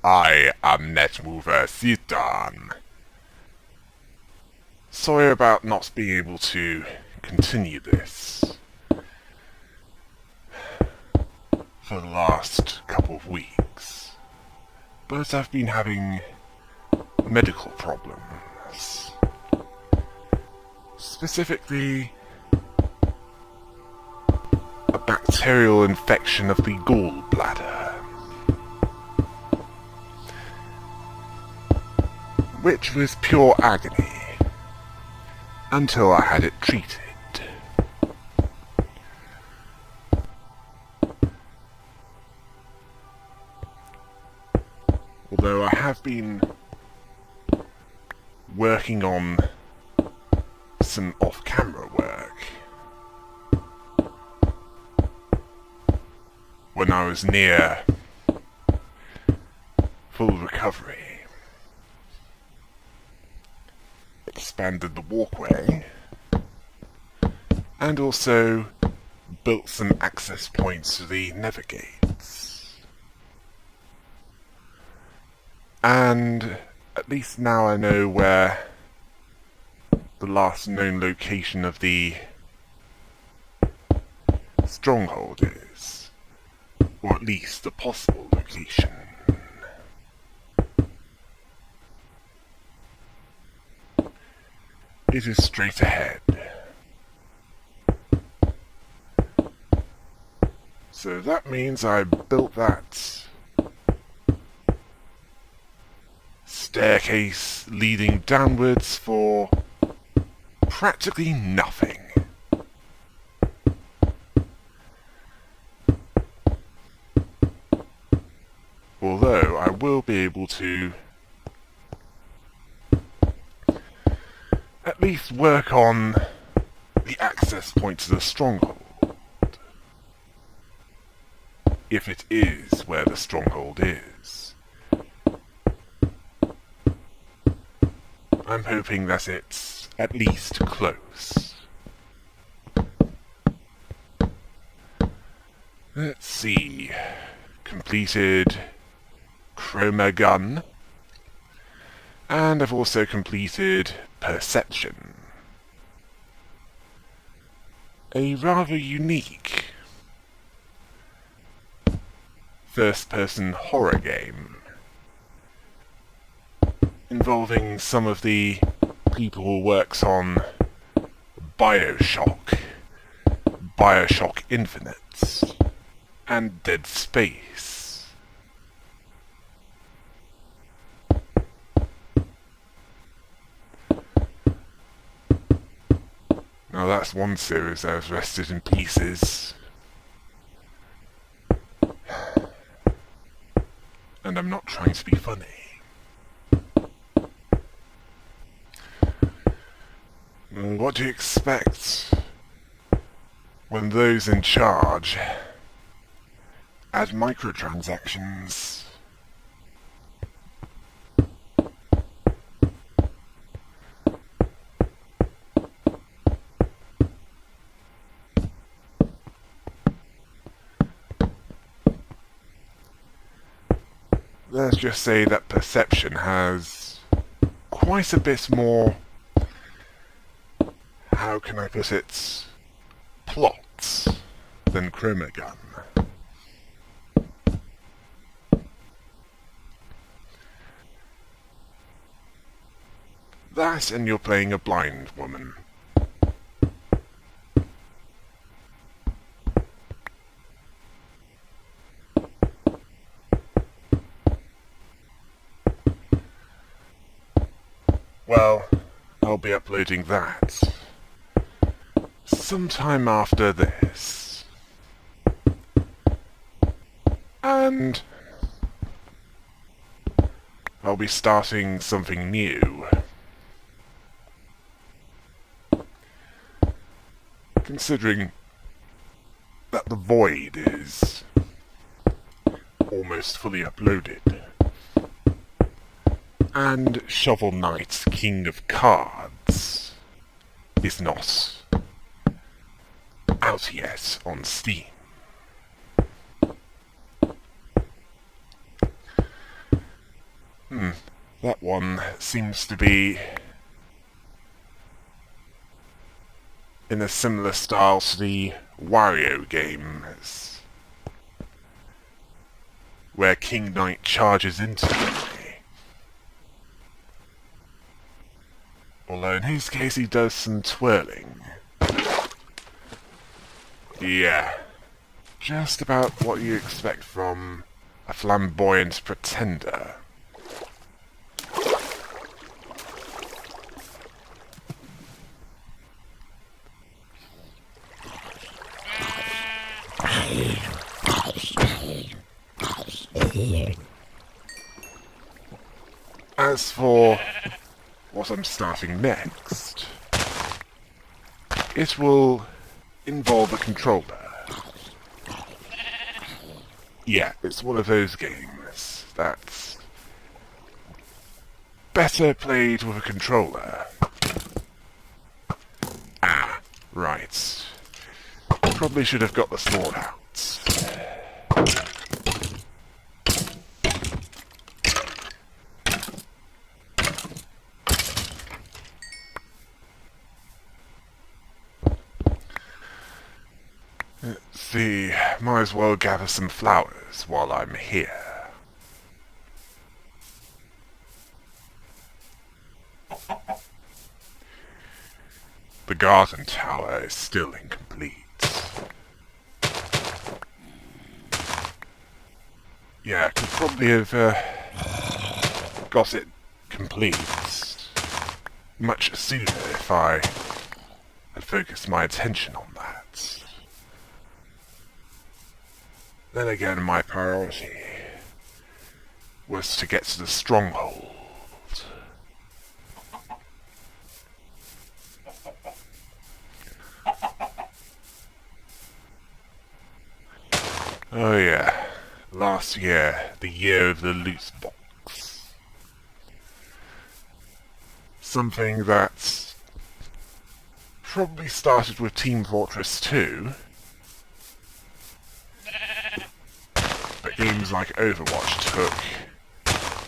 I am NetMoverSitan. Sorry about not being able to continue this for the last couple of weeks, but I've been having medical problems. Specifically, a bacterial infection of the gallbladder, which was pure agony until I had it treated. Although I have been working on some off-camera work when I was near full recovery. Expanded the walkway and also built some access points to the navigates. And at least now I know where the last known location of the stronghold is, or at least the possible location. It is straight ahead. So that means I built that staircase leading downwards for practically nothing. Although I will be able to at least work on the access point to the stronghold, if it is where the stronghold is. I'm hoping that it's at least close. Let's see. Completed Chroma Gun. And I've also completed Perception. A rather unique first-person horror game involving some of the people who works on Bioshock, Bioshock Infinite, and Dead Space. Now that's one series that was rested in pieces. And I'm not trying to be funny. What do you expect when those in charge add microtransactions? Let's just say that Perception has quite a bit more, how can I put it, plots than Chroma Gun. That and you're playing a blind woman. Well, I'll be uploading that sometime after this. And I'll be starting something new. Considering that the Void is almost fully uploaded. And Shovel Knight King of Cards is not out yet on Steam. That one seems to be in a similar style to the Wario games, where King Knight charges instantly. Although in his case he does some twirling. Yeah, just about what you expect from a flamboyant pretender. As for what I'm starting next, it will involve a controller. Yeah, it's one of those games that's better played with a controller. Ah, right. Probably should have got the sword out. Let's see, might as well gather some flowers while I'm here. The garden tower is still incomplete. Yeah, I could probably have got it complete much sooner if I had focused my attention on that. Then again, my priority was to get to the stronghold. Oh yeah, last year, the year of the loot box. Something that probably started with Team Fortress 2, but games like Overwatch took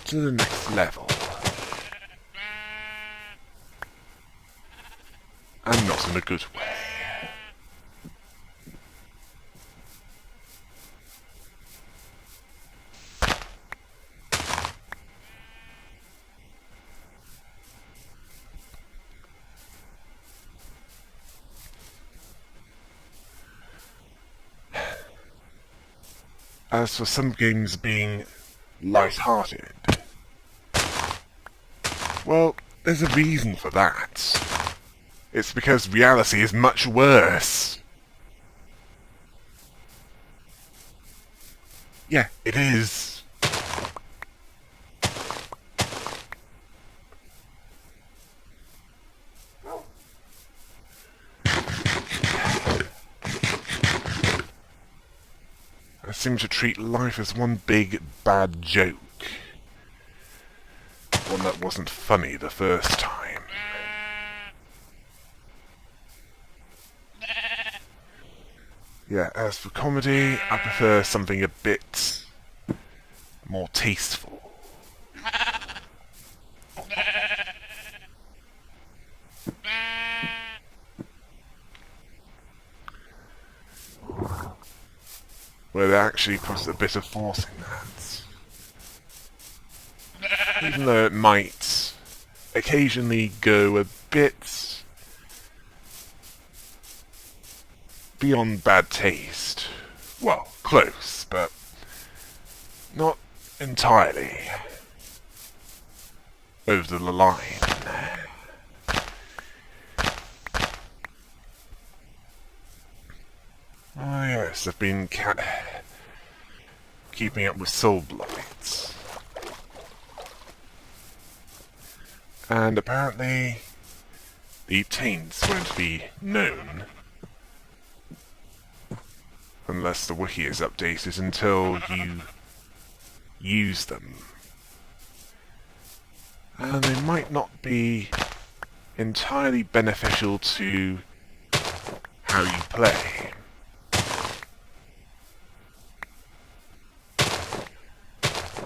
to the next level. And not in a good way. As for some games being light-hearted, well, there's a reason for that. It's because reality is much worse. Yeah, it is. I seem to treat life as one big bad joke. One that wasn't funny the first time. Yeah, as for comedy, I prefer something a bit more tasteful. Where they actually put a bit of force in that. Even though it might occasionally go a bit beyond bad taste. Well, close, but not entirely over the line. Oh yes, I've been keeping up with Soul Blight. And apparently the taints won't be known unless the wiki is updated until you use them. And they might not be entirely beneficial to how you play.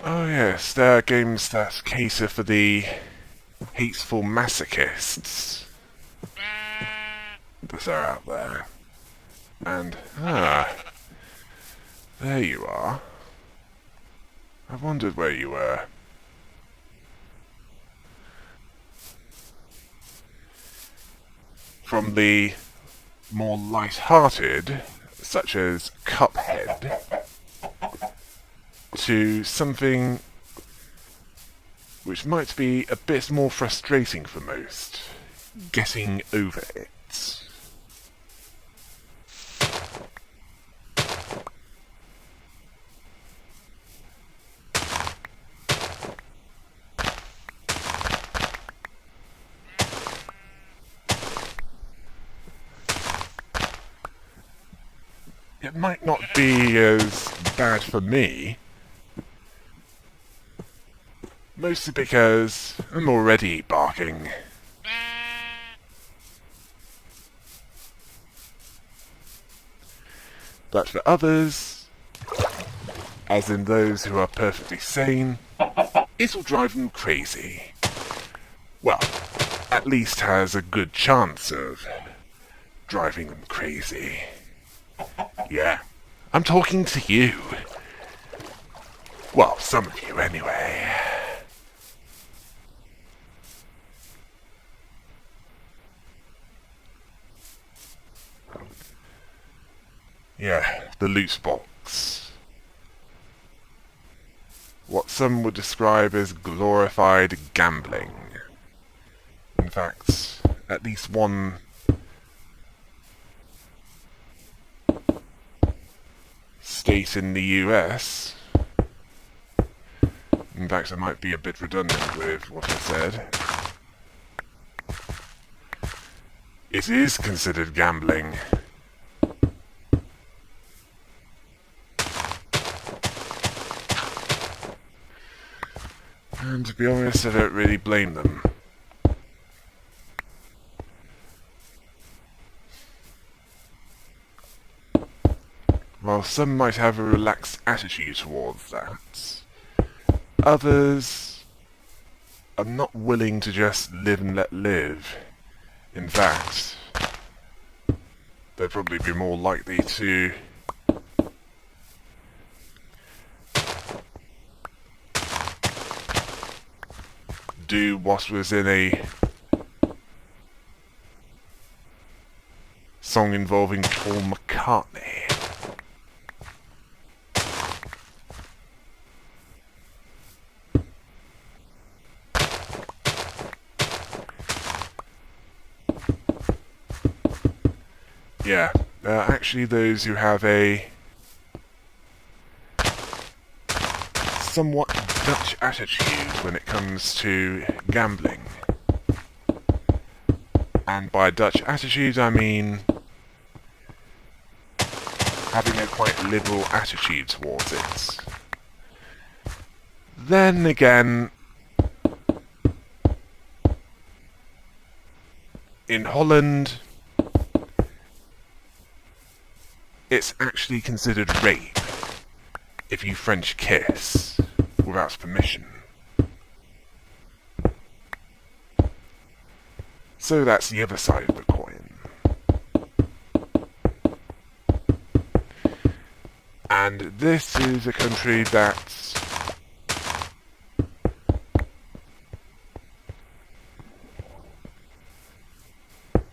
Oh yes, there are games that cater for the hateful masochists that are out there. And, there you are. I wondered where you were. From the more light-hearted, such as Cuphead, to something which might be a bit more frustrating for most, getting over it. It might not be as bad for me, mostly because I'm already barking. But for others, as in those who are perfectly sane, it'll drive them crazy. Well, at least has a good chance of driving them crazy. Yeah, I'm talking to you. Well, some of you anyway. Yeah, the loot box. What some would describe as glorified gambling. In fact, at least one state in the US, in fact I might be a bit redundant with what I said, it is considered gambling. And to be honest, I don't really blame them. While some might have a relaxed attitude towards that, others are not willing to just live and let live. In fact, they'd probably be more likely to do what was in a song involving Paul McCartney. Yeah, actually those who have a somewhat Dutch attitude when it comes to gambling. And by Dutch attitude I mean having a quite liberal attitude towards it. Then again, in Holland, it's actually considered rape if you French kiss without permission. So that's the other side of the coin. And this is a country that's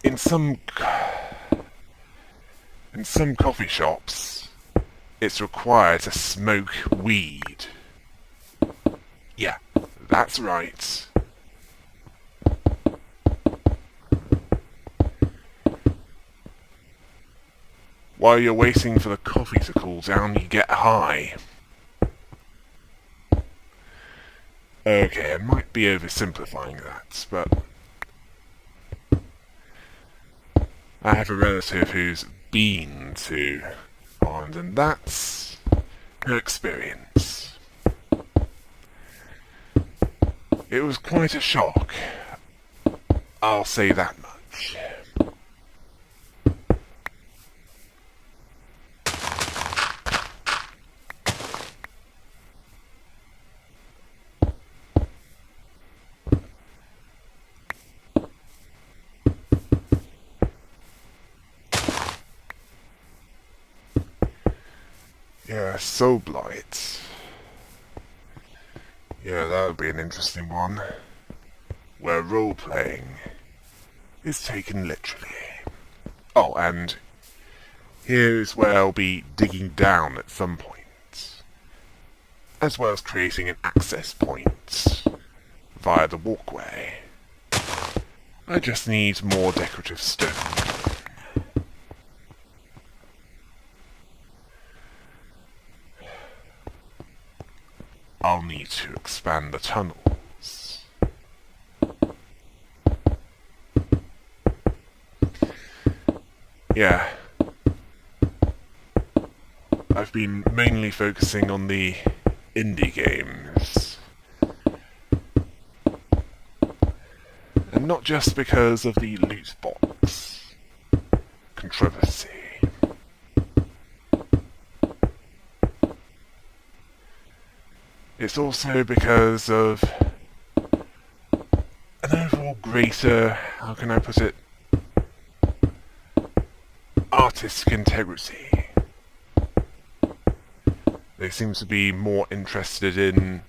in some coffee shops, it's required to smoke weed. Yeah, that's right. While you're waiting for the coffee to cool down, you get high. Okay, I might be oversimplifying that, but I have a relative who's been to Holland, and that's her experience. It was quite a shock, I'll say that much. Yeah, Soul Blight. Yeah, that would be an interesting one. Where role-playing is taken literally. Oh, and here's where I'll be digging down at some point, as well as creating an access point via the walkway. I just need more decorative stone. I'll need to expand the tunnels. Yeah. I've been mainly focusing on the indie games. And not just because of the loot box controversy. It's also because of an overall greater, how can I put it, artistic integrity. They seem to be more interested in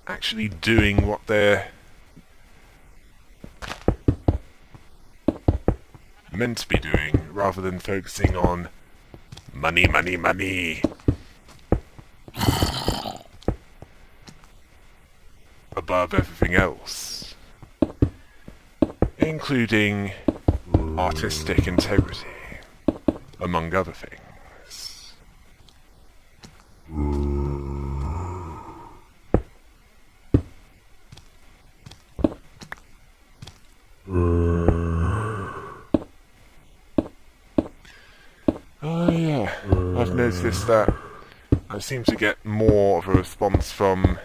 actually doing what they're meant to be doing, rather than focusing on money, money, money. Above everything else. Including artistic integrity, among other things. Oh yeah, I've noticed that I seem to get more of a response from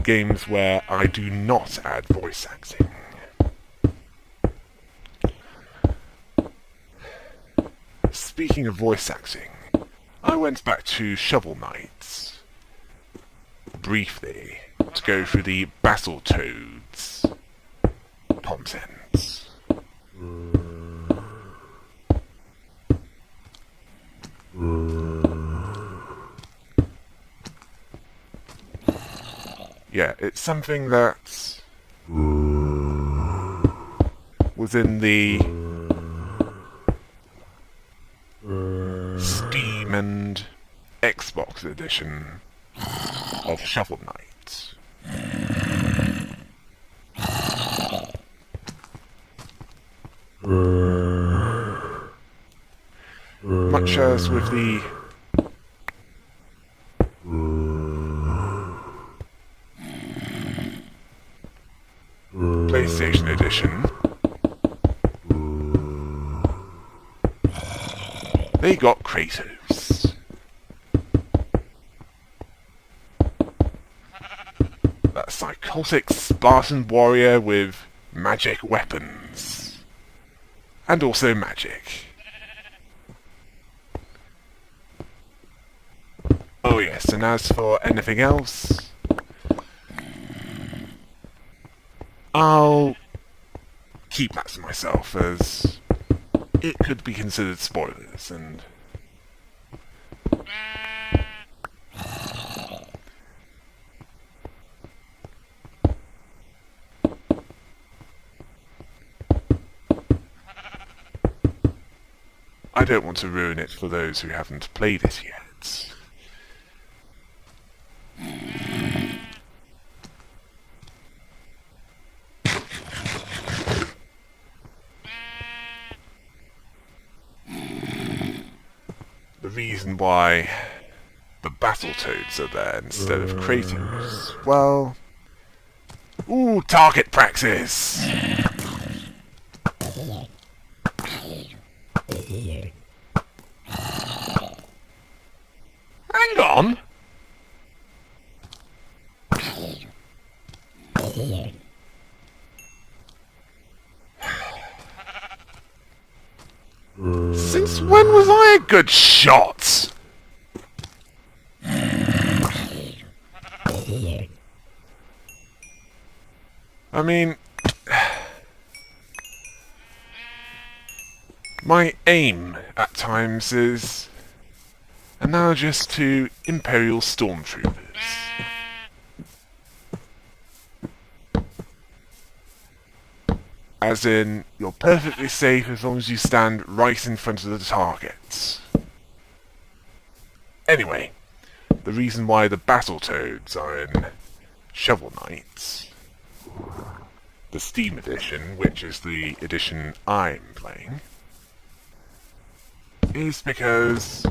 games where I do not add voice acting. Speaking of voice acting, I went back to Shovel Knight briefly to go through the Battletoads content. Yeah, it's something that was in the Steam and Xbox edition of Shovel Knight. Much as with the PlayStation edition, they got Kratos. That psychotic Spartan warrior with magic weapons. And also magic. Oh yes, and as for anything else, I'll keep that to myself, as it could be considered spoilers, and I don't want to ruin it for those who haven't played it yet. The reason why the Battletoads are there instead of Kratos, well... Ooh, target practice! Hang on! Since when was I a good shot? I mean... My aim, at times, is analogous to Imperial stormtroopers. As in, you're perfectly safe as long as you stand right in front of the targets. Anyway, the reason why the Battletoads are in Shovel Knight, the Steam edition, which is the edition I'm playing, is because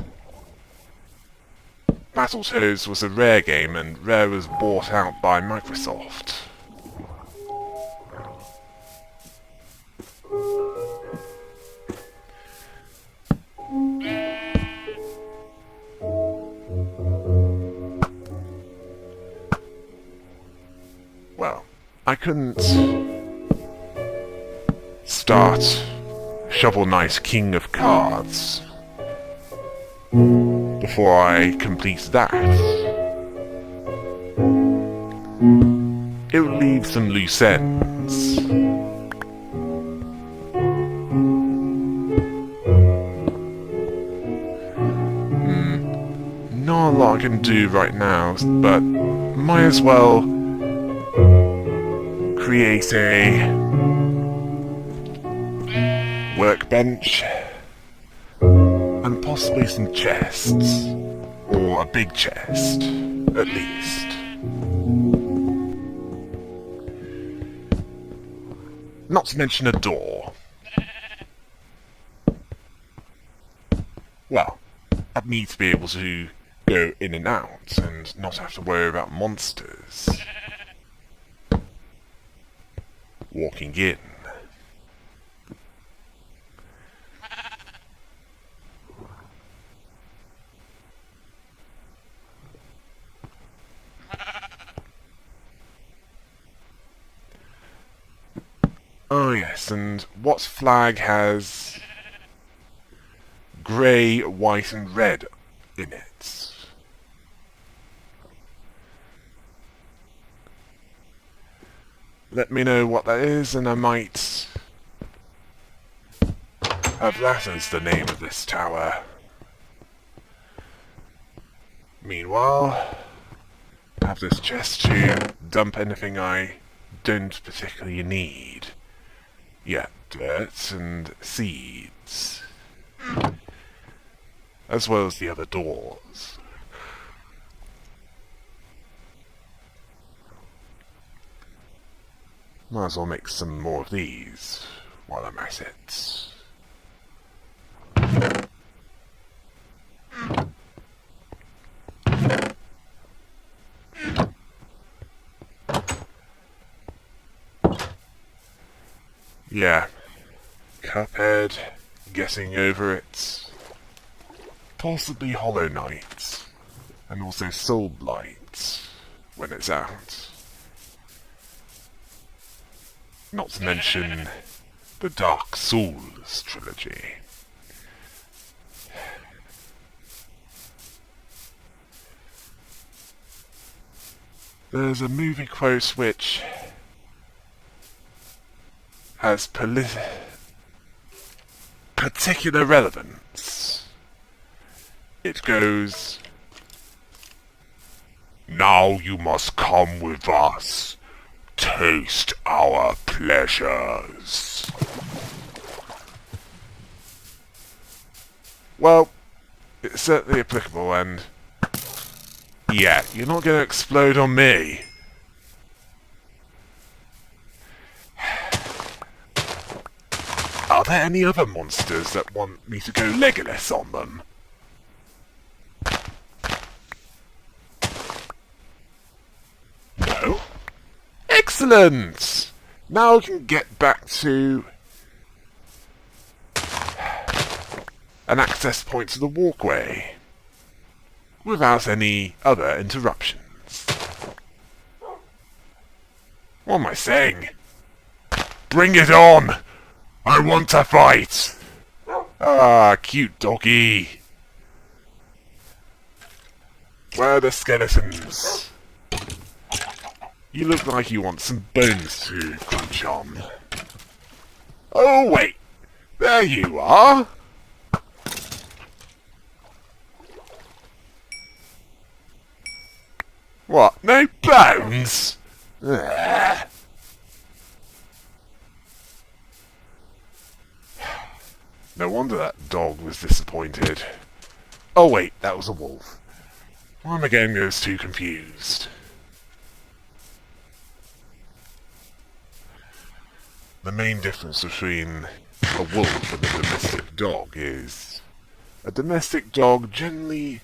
Battletoads was a Rare game and Rare was bought out by Microsoft. Well, I couldn't start Shovel Knight King of Cards before I complete that. It would leave some loose ends. Not a lot I can do right now, but might as well create a workbench and possibly some chests, or a big chest, at least. Not to mention a door. Well, I'd need to be able to go in and out and not have to worry about monsters walking in. Oh yes, and what flag has grey, white and red in it? Let me know what that is, and I might have that as the name of this tower. Meanwhile, I have this chest to dump anything I don't particularly need. Yeah, dirt and seeds. As well as the other doors. Might as well make some more of these while I'm at it. Yeah. Cuphead, getting over it. Possibly Hollow Knight. And also Soul Blight when it's out. Not to mention the Dark Souls trilogy. There's a movie quote which has particular relevance. It goes, "Now you must come with us. Taste our pleasures." Well, it's certainly applicable, and yeah, you're not going to explode on me. Are there any other monsters that want me to go Legolas on them? No? Excellent! Now I can get back to an access point to the walkway without any other interruptions. What am I saying? Bring it on! I want to fight! Ah, cute doggy. Where are the skeletons? You look like you want some bones to crunch on. Oh, wait! There you are! What? No bones? Ugh. No wonder that dog was disappointed. Oh wait, that was a wolf. Why am I getting those two confused? The main difference between a wolf and a domestic dog is a domestic dog generally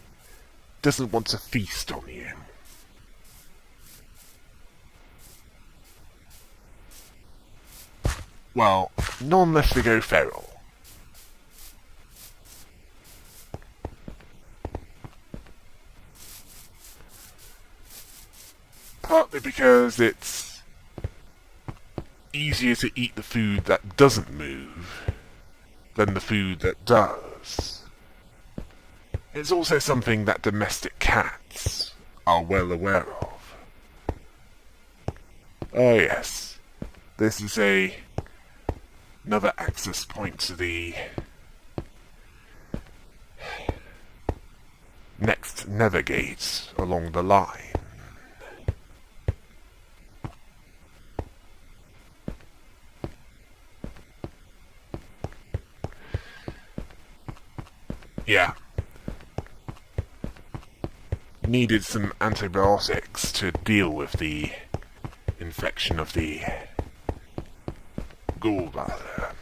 doesn't want to feast on you. Well, not unless they go feral. Partly because it's easier to eat the food that doesn't move than the food that does. It's also something that domestic cats are well aware of. Oh yes, this is another access point to the next nether gate along the line. Yeah. Needed some antibiotics to deal with the infection of the gallbladder.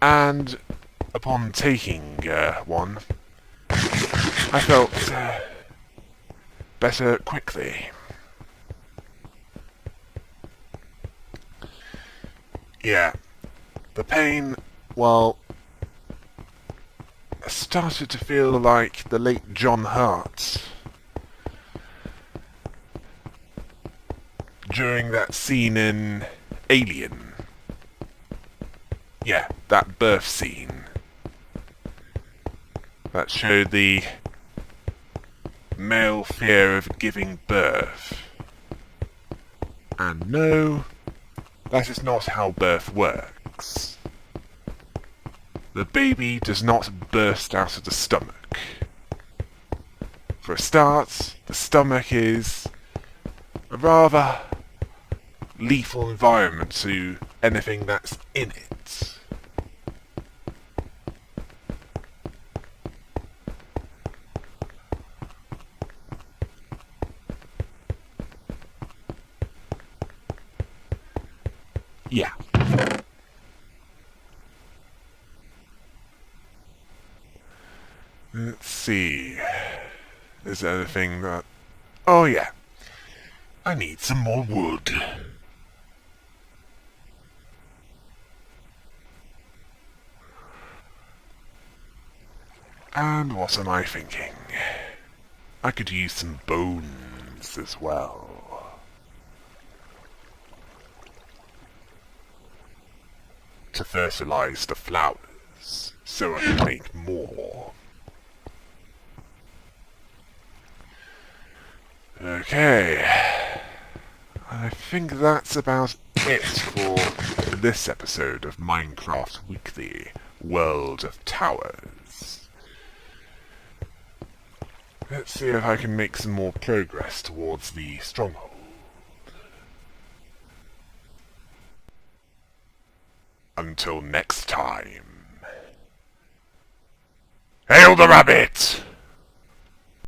And upon taking one, I felt better quickly. Yeah. The pain, well, started to feel like the late John Hurt during that scene in Alien. Yeah, that birth scene that showed the male fear of giving birth. And no, that is not how birth works. The baby does not burst out of the stomach. For a start, the stomach is a rather lethal environment to anything that's in it. Yeah. Let's see. Is there anything that... Oh yeah. I need some more wood. And what am I thinking? I could use some bones as well. To fertilize the flowers, so I can make more. Okay, I think that's about it for this episode of Minecraft Weekly World of Towers. Let's see if I can make some more progress towards the stronghold. Until next time. Hail the rabbit!